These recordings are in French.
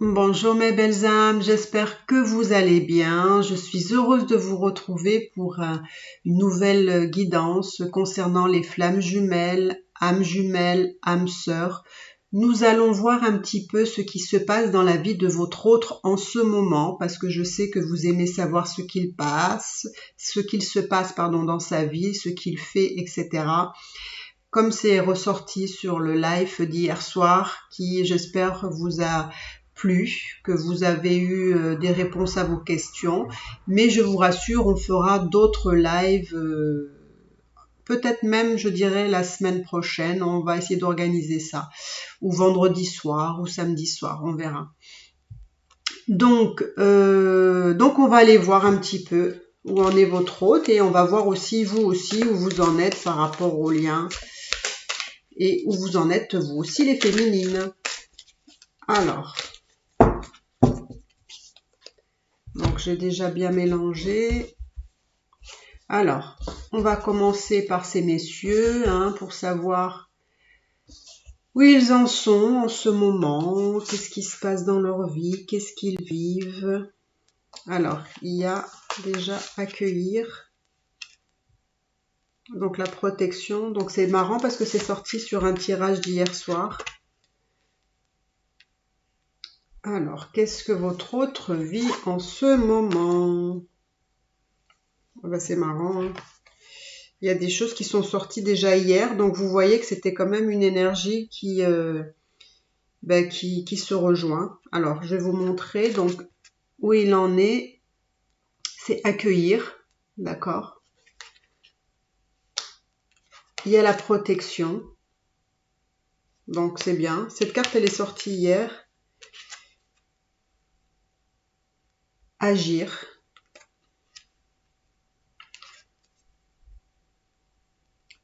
Bonjour mes belles âmes, j'espère que vous allez bien. Je suis heureuse de vous retrouver pour une nouvelle guidance concernant les flammes jumelles, âmes sœurs. Nous allons voir un petit peu ce qui se passe dans la vie de votre autre en ce moment, parce que je sais que vous aimez savoir ce qu'il se passe dans sa vie, ce qu'il fait, etc. Comme c'est ressorti sur le live d'hier soir, qui j'espère vous a plu, que vous avez eu des réponses à vos questions. Mais je vous rassure, on fera d'autres lives, peut-être même, je dirais, la semaine prochaine. On va essayer d'organiser ça. Ou vendredi soir, ou samedi soir, on verra. Donc on va aller voir un petit peu où en est votre hôte et on va voir aussi, vous aussi, où vous en êtes par rapport au lien. Et où vous en êtes, vous aussi, les féminines. Alors, donc j'ai déjà bien mélangé. Alors, on va commencer par ces messieurs, pour savoir où ils en sont en ce moment, qu'est-ce qui se passe dans leur vie, qu'est-ce qu'ils vivent. Alors, il y a déjà accueillir. Donc la protection, donc c'est marrant parce que c'est sorti sur un tirage d'hier soir. Alors, qu'est-ce que votre autre vit en ce moment? C'est marrant. Il y a des choses qui sont sorties déjà hier, donc vous voyez que c'était quand même une énergie qui se rejoint. Alors, je vais vous montrer donc où il en est. C'est accueillir, d'accord? Il y a la protection, donc c'est bien. Cette carte, elle est sortie hier. Agir.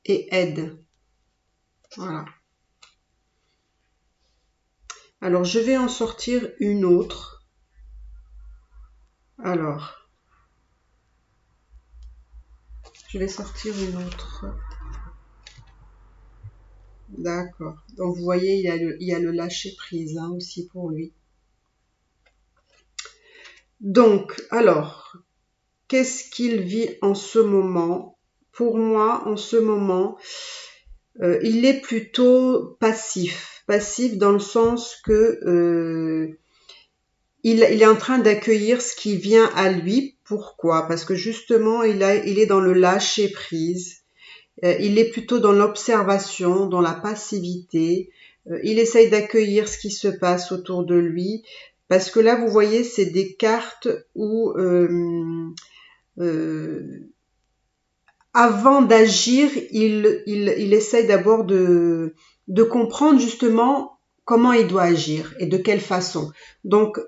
Et aide. Voilà. Alors, je vais en sortir une autre. Alors, je vais sortir une autre. D'accord. Donc, vous voyez, il y a le lâcher-prise aussi pour lui. Donc, alors, qu'est-ce qu'il vit en ce moment? Pour moi, en ce moment, il est plutôt passif. Passif dans le sens que il est en train d'accueillir ce qui vient à lui. Pourquoi? Parce que justement, il est dans le lâcher prise. Il est plutôt dans l'observation, dans la passivité. Il essaye d'accueillir ce qui se passe autour de lui. Parce que là, vous voyez, c'est des cartes où avant d'agir, il essaye d'abord de comprendre justement comment il doit agir et de quelle façon. Donc,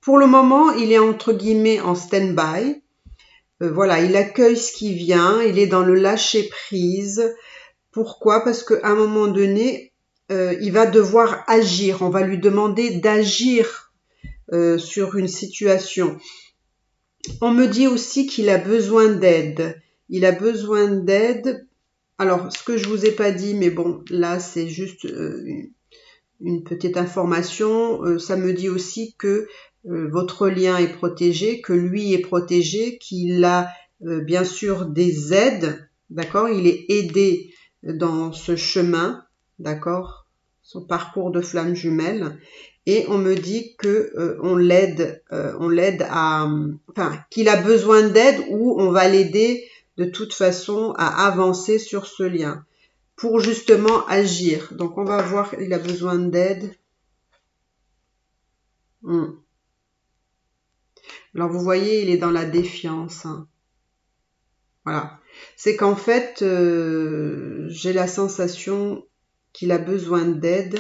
pour le moment, il est entre guillemets en stand-by. Voilà, il accueille ce qui vient, il est dans le lâcher-prise. Pourquoi? Parce qu'à un moment donné, il va devoir agir. On va lui demander d'agir sur une situation. On me dit aussi qu'il a besoin d'aide. Il a besoin d'aide. Alors, ce que je vous ai pas dit, mais bon, là, c'est juste une petite information. Ça me dit aussi que votre lien est protégé, que lui est protégé, qu'il a bien sûr des aides, d'accord? Il est aidé dans ce chemin, d'accord? Son parcours de flamme jumelle. Et on me dit que on l'aide à, enfin, qu'il a besoin d'aide ou on va l'aider de toute façon à avancer sur ce lien pour justement agir. Donc on va voir, il a besoin d'aide. Alors vous voyez, il est dans la défiance. Voilà. C'est qu'en fait, j'ai la sensation qu'il a besoin d'aide.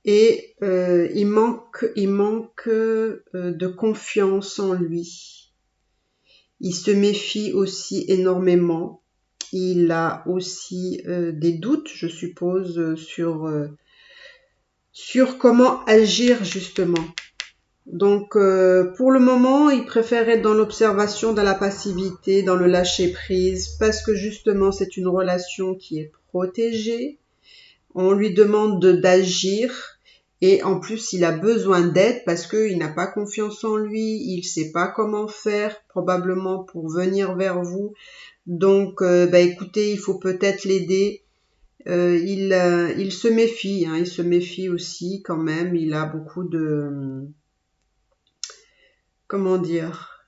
Et il manque de confiance en lui. Il se méfie aussi énormément. Il a aussi des doutes, je suppose, sur comment agir justement. Donc pour le moment, il préfère être dans l'observation, dans la passivité, dans le lâcher prise, parce que justement c'est une relation qui est protégée. On lui demande d'agir Et en plus, il a besoin d'aide parce qu'il n'a pas confiance en lui, il sait pas comment faire, probablement pour venir vers vous. Donc, bah écoutez, il faut peut-être l'aider. Il se méfie, hein, il se méfie aussi quand même. Il a beaucoup de, comment dire,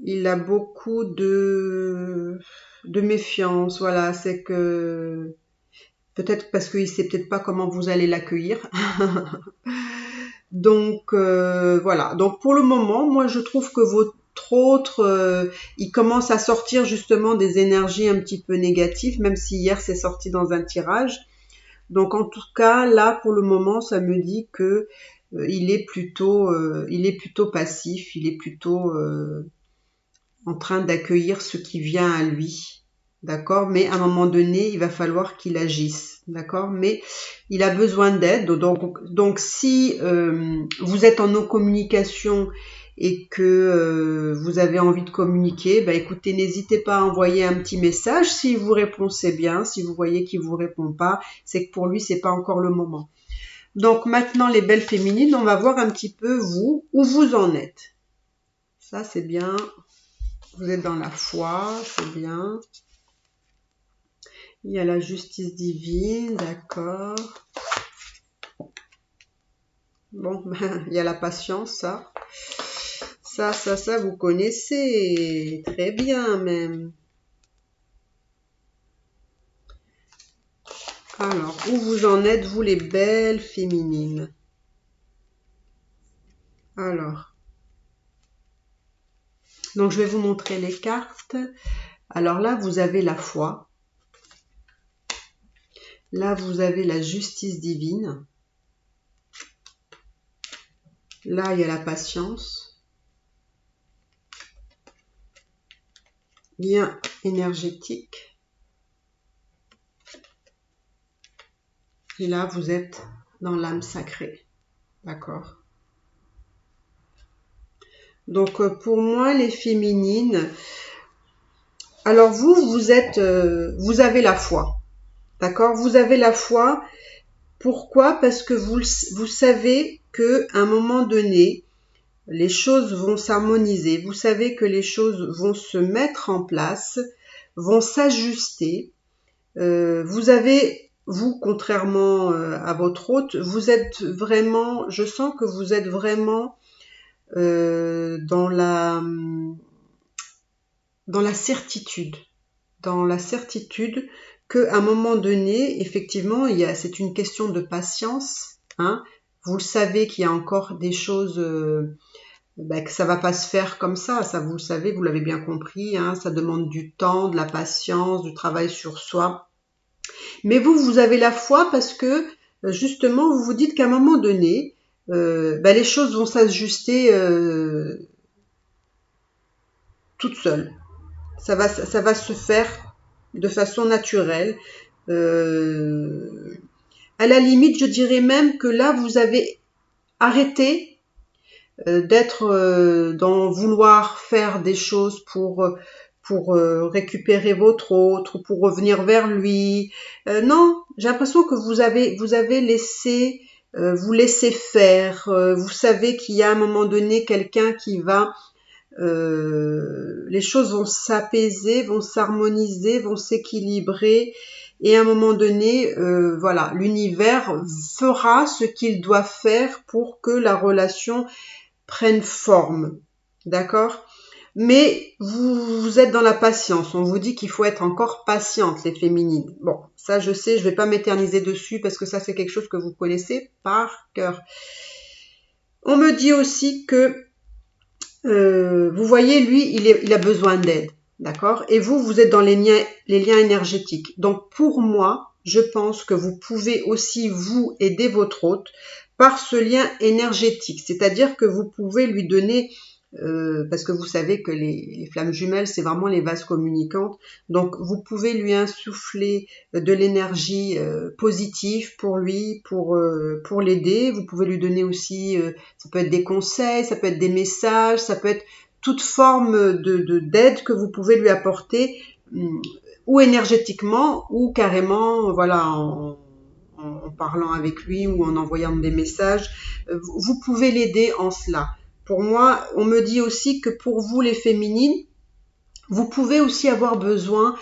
il a beaucoup de méfiance. Voilà, c'est que peut-être parce qu'il sait peut-être pas comment vous allez l'accueillir. Donc voilà. Donc pour le moment, moi je trouve que votre autre, il commence à sortir justement des énergies un petit peu négatives, même si hier c'est sorti dans un tirage. Donc en tout cas, là pour le moment, ça me dit que il est plutôt passif, il est plutôt en train d'accueillir ce qui vient à lui. D'accord? Mais à un moment donné, il va falloir qu'il agisse. D'accord? Mais il a besoin d'aide. Donc si vous êtes en non-communication et que vous avez envie de communiquer, bah écoutez, n'hésitez pas à envoyer un petit message. S'il vous répond, c'est bien. Si vous voyez qu'il vous répond pas, c'est que pour lui, c'est pas encore le moment. Donc maintenant, les belles féminines, on va voir un petit peu vous, où vous en êtes. Ça, c'est bien. Vous êtes dans la foi, c'est bien. Il y a la justice divine, d'accord. Bon, ben, il y a la patience, ça. Ça, vous connaissez. Très bien, même. Alors, où vous en êtes, vous, les belles féminines? Alors, donc je vais vous montrer les cartes. Alors là, vous avez la foi. Là, vous avez la justice divine. Là, il y a la patience. Lien énergétique. Et là, vous êtes dans l'âme sacrée. D'accord? Donc, pour moi, les féminines, alors vous êtes, vous avez la foi. D'accord? Vous avez la foi. Pourquoi? Parce que vous savez qu'à un moment donné, les choses vont s'harmoniser. Vous savez que les choses vont se mettre en place, vont s'ajuster. Vous, contrairement à votre hôte, vous êtes vraiment, je sens que vous êtes vraiment dans la certitude. Dans la certitude qu'à un moment donné, effectivement, c'est une question de patience. Hein. Vous le savez qu'il y a encore des choses, que ça va pas se faire comme ça. Ça, vous le savez, vous l'avez bien compris. Hein, ça demande du temps, de la patience, du travail sur soi. Mais vous avez la foi parce que justement, vous vous dites qu'à un moment donné, les choses vont s'ajuster toutes seules. Ça va se faire de façon naturelle. À la limite, je dirais même que là, vous avez arrêté d'être dans vouloir faire des choses pour récupérer votre autre, pour revenir vers lui. Non, j'ai l'impression que vous avez laissé vous laisser faire. Vous savez qu'il y a à un moment donné quelqu'un qui va les choses vont s'apaiser, vont s'harmoniser, vont s'équilibrer et à un moment donné, voilà, l'univers fera ce qu'il doit faire pour que la relation prenne forme, d'accord? Mais vous êtes dans la patience. On vous dit qu'il faut être encore patiente, les féminines. Bon, ça je sais, je vais pas m'éterniser dessus parce que ça c'est quelque chose que vous connaissez par cœur. On me dit aussi que vous voyez, lui, il a besoin d'aide, d'accord? Et vous êtes dans les liens énergétiques. Donc, pour moi, je pense que vous pouvez aussi, vous, aider votre hôte par ce lien énergétique. C'est-à-dire que vous pouvez lui donner, parce que vous savez que les flammes jumelles, c'est vraiment les vases communicantes. Donc, vous pouvez lui insuffler de l'énergie positive pour lui, pour l'aider. Vous pouvez lui donner aussi, ça peut être des conseils, ça peut être des messages, ça peut être toute forme d'aide que vous pouvez lui apporter, ou énergétiquement, ou carrément, voilà, en en parlant avec lui ou en envoyant des messages. Vous pouvez l'aider en cela. Pour moi, on me dit aussi que pour vous les féminines, vous pouvez aussi avoir besoin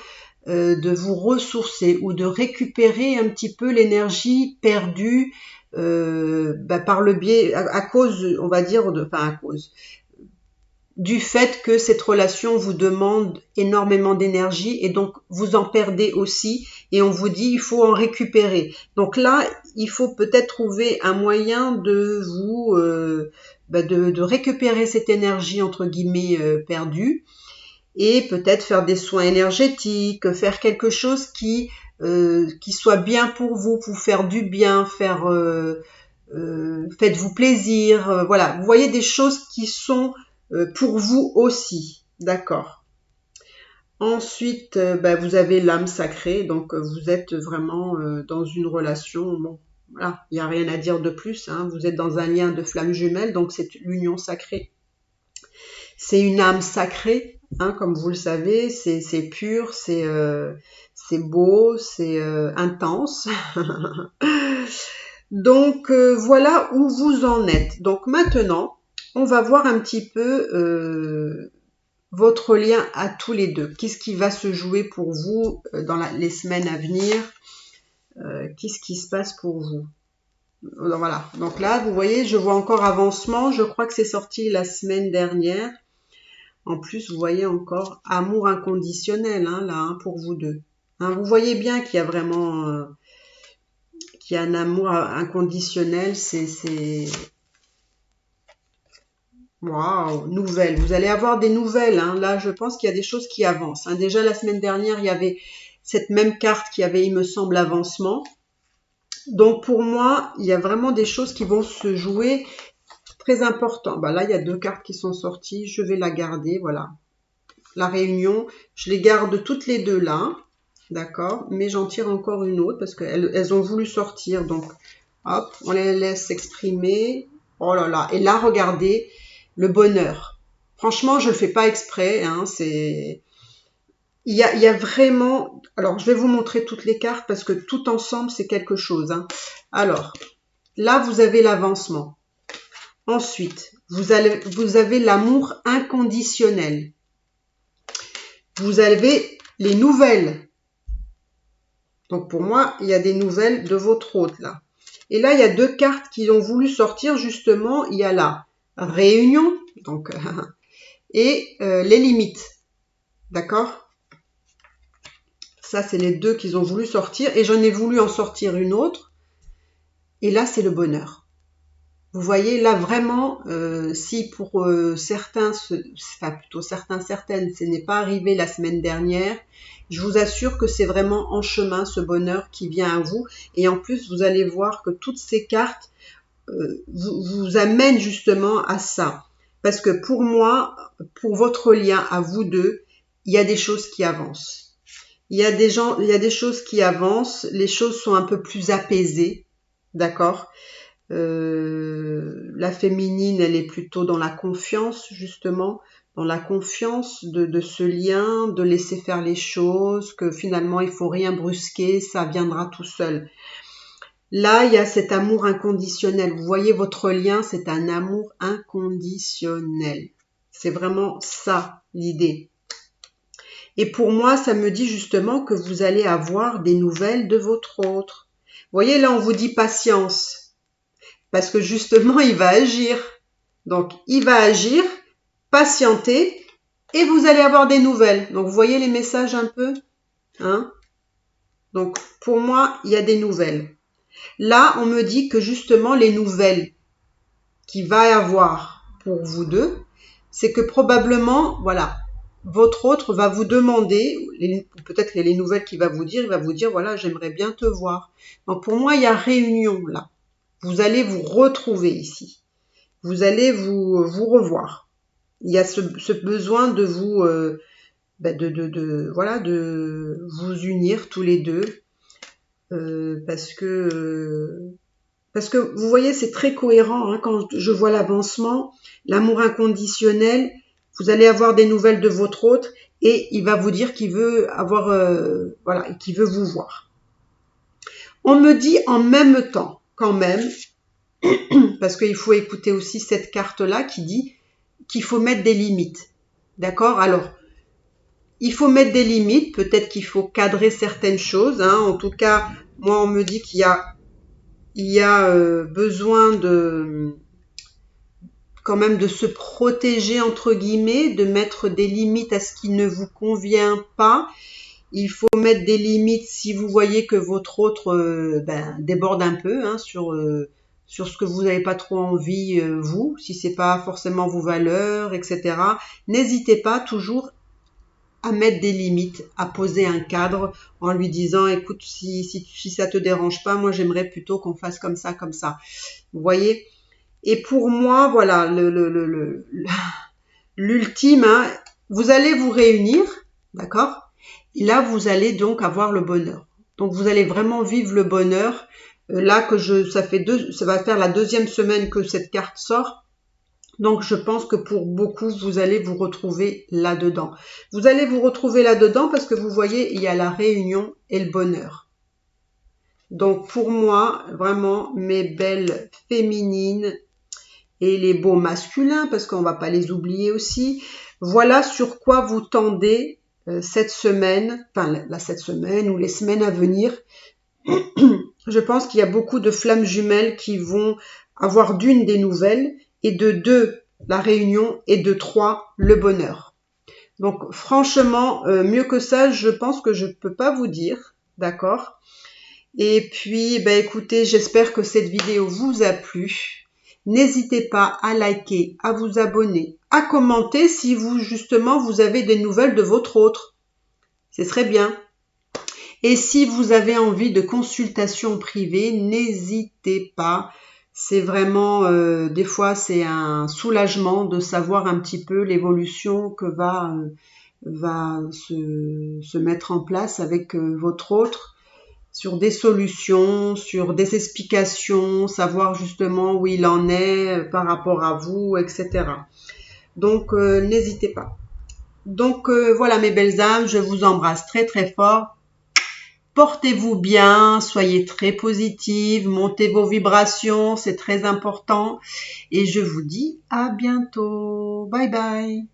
de vous ressourcer ou de récupérer un petit peu l'énergie perdue par le biais, à cause, on va dire, enfin à cause du fait que cette relation vous demande énormément d'énergie et donc vous en perdez aussi et on vous dit il faut en récupérer. Donc là, il faut peut-être trouver un moyen de vous de récupérer cette énergie entre guillemets perdue et peut-être faire des soins énergétiques, faire quelque chose qui soit bien pour vous faire du bien, faire faites-vous plaisir, voilà. Vous voyez des choses qui sont pour vous aussi, d'accord. Ensuite, vous avez l'âme sacrée, donc vous êtes vraiment dans une relation, bon, voilà, il n'y a rien à dire de plus, hein, vous êtes dans un lien de flamme jumelle, donc c'est l'union sacrée. C'est une âme sacrée, hein, comme vous le savez, c'est pur, c'est beau, c'est intense. Donc voilà où vous en êtes. Donc maintenant, on va voir un petit peu votre lien à tous les deux. Qu'est-ce qui va se jouer pour vous dans les semaines à venir? Qu'est-ce qui se passe pour vous? Voilà. Donc là, vous voyez, je vois encore avancement. Je crois que c'est sorti la semaine dernière. En plus, vous voyez encore amour inconditionnel, hein, là, hein, pour vous deux. Hein, vous voyez bien qu'il y a vraiment qu'il y a un amour inconditionnel. C'est waouh, nouvelles. Vous allez avoir des nouvelles. Hein. Là, je pense qu'il y a des choses qui avancent. Hein. Déjà, la semaine dernière, il y avait cette même carte qui avait, il me semble, avancement. Donc, pour moi, il y a vraiment des choses qui vont se jouer très important. Là, il y a deux cartes qui sont sorties. Je vais la garder, voilà. La réunion, je les garde toutes les deux là. D'accord. Mais j'en tire encore une autre parce qu'elles ont voulu sortir. Donc, hop, on les laisse s'exprimer. Oh là là. Et là, regardez. Le bonheur. Franchement, je le fais pas exprès. Hein, il y a vraiment... Alors, je vais vous montrer toutes les cartes parce que tout ensemble, c'est quelque chose. Hein. Alors, là, vous avez l'avancement. Ensuite, vous avez l'amour inconditionnel. Vous avez les nouvelles. Donc, pour moi, il y a des nouvelles de votre hôte, là. Et là, il y a deux cartes qui ont voulu sortir, justement. Il y a la réunion, donc, et les limites. D'accord? Ça, c'est les deux qu'ils ont voulu sortir. Et j'en ai voulu en sortir une autre. Et là, c'est le bonheur. Vous voyez, là, vraiment, si pour certains, enfin plutôt certaines, ce n'est pas arrivé la semaine dernière, je vous assure que c'est vraiment en chemin, ce bonheur qui vient à vous. Et en plus, vous allez voir que toutes ces cartes vous amènent justement à ça. Parce que pour moi, pour votre lien à vous deux, il y a des choses qui avancent. Il y a des choses qui avancent, les choses sont un peu plus apaisées, d'accord? La féminine, elle est plutôt dans la confiance, justement, dans la confiance de ce lien, de laisser faire les choses, que finalement, il faut rien brusquer, ça viendra tout seul. Là, il y a cet amour inconditionnel. Vous voyez, votre lien, c'est un amour inconditionnel. C'est vraiment ça, l'idée. Et pour moi, ça me dit justement que vous allez avoir des nouvelles de votre autre. Vous voyez, là, on vous dit patience. Parce que justement, il va agir. Donc, il va agir, patienter, et vous allez avoir des nouvelles. Donc, vous voyez les messages un peu, hein? Donc, pour moi, il y a des nouvelles. Là, on me dit que justement, les nouvelles qu'il va y avoir pour vous deux, c'est que probablement, voilà, votre autre va vous demander, peut-être les nouvelles qu'il va vous dire, il va vous dire, voilà, j'aimerais bien te voir. Donc, pour moi, il y a réunion là. Vous allez vous retrouver ici. Vous allez vous revoir. Il y a ce besoin de vous, voilà, de vous unir tous les deux, parce que vous voyez, c'est très cohérent. Hein, quand je vois l'avancement, l'amour inconditionnel, vous allez avoir des nouvelles de votre autre et il va vous dire qu'il veut avoir, voilà, qu'il veut vous voir. On me dit en même temps, quand même, parce qu'il faut écouter aussi cette carte-là qui dit qu'il faut mettre des limites. D'accord? Alors, il faut mettre des limites, peut-être qu'il faut cadrer certaines choses. Hein. En tout cas, moi, on me dit qu'il y a besoin de quand même de se protéger, entre guillemets, de mettre des limites à ce qui ne vous convient pas. Il faut mettre des limites si vous voyez que votre autre déborde un peu hein, sur ce que vous n'avez pas trop envie, vous, si c'est pas forcément vos valeurs, etc. N'hésitez pas toujours à mettre des limites, à poser un cadre en lui disant, écoute, si ça te dérange pas, moi j'aimerais plutôt qu'on fasse comme ça, comme ça. Vous voyez? Et pour moi, voilà, l'ultime, hein, vous allez vous réunir, d'accord? Et là, vous allez donc avoir le bonheur. Donc, vous allez vraiment vivre le bonheur. Là, ça va faire la deuxième semaine que cette carte sort. Donc, je pense que pour beaucoup, vous allez vous retrouver là-dedans. Vous allez vous retrouver là-dedans parce que vous voyez, il y a la réunion et le bonheur. Donc, pour moi, vraiment, mes belles féminines et les beaux masculins, parce qu'on va pas les oublier aussi, voilà sur quoi vous tendez cette semaine, cette semaine ou les semaines à venir. Je pense qu'il y a beaucoup de flammes jumelles qui vont avoir d'une des nouvelles et de deux la réunion et de trois le bonheur. Donc franchement, mieux que ça, je pense que je ne peux pas vous dire, d'accord? Et puis, écoutez, j'espère que cette vidéo vous a plu. N'hésitez pas à liker, à vous abonner, à commenter si vous avez des nouvelles de votre autre. Ce serait bien. Et si vous avez envie de consultation privée, n'hésitez pas. C'est vraiment, des fois, c'est un soulagement de savoir un petit peu l'évolution que va se mettre en place avec votre autre, sur des solutions, sur des explications, savoir justement où il en est par rapport à vous, etc. Donc, n'hésitez pas. Donc, voilà mes belles âmes, je vous embrasse très très fort. Portez-vous bien, soyez très positive, montez vos vibrations, c'est très important. Et je vous dis à bientôt. Bye bye.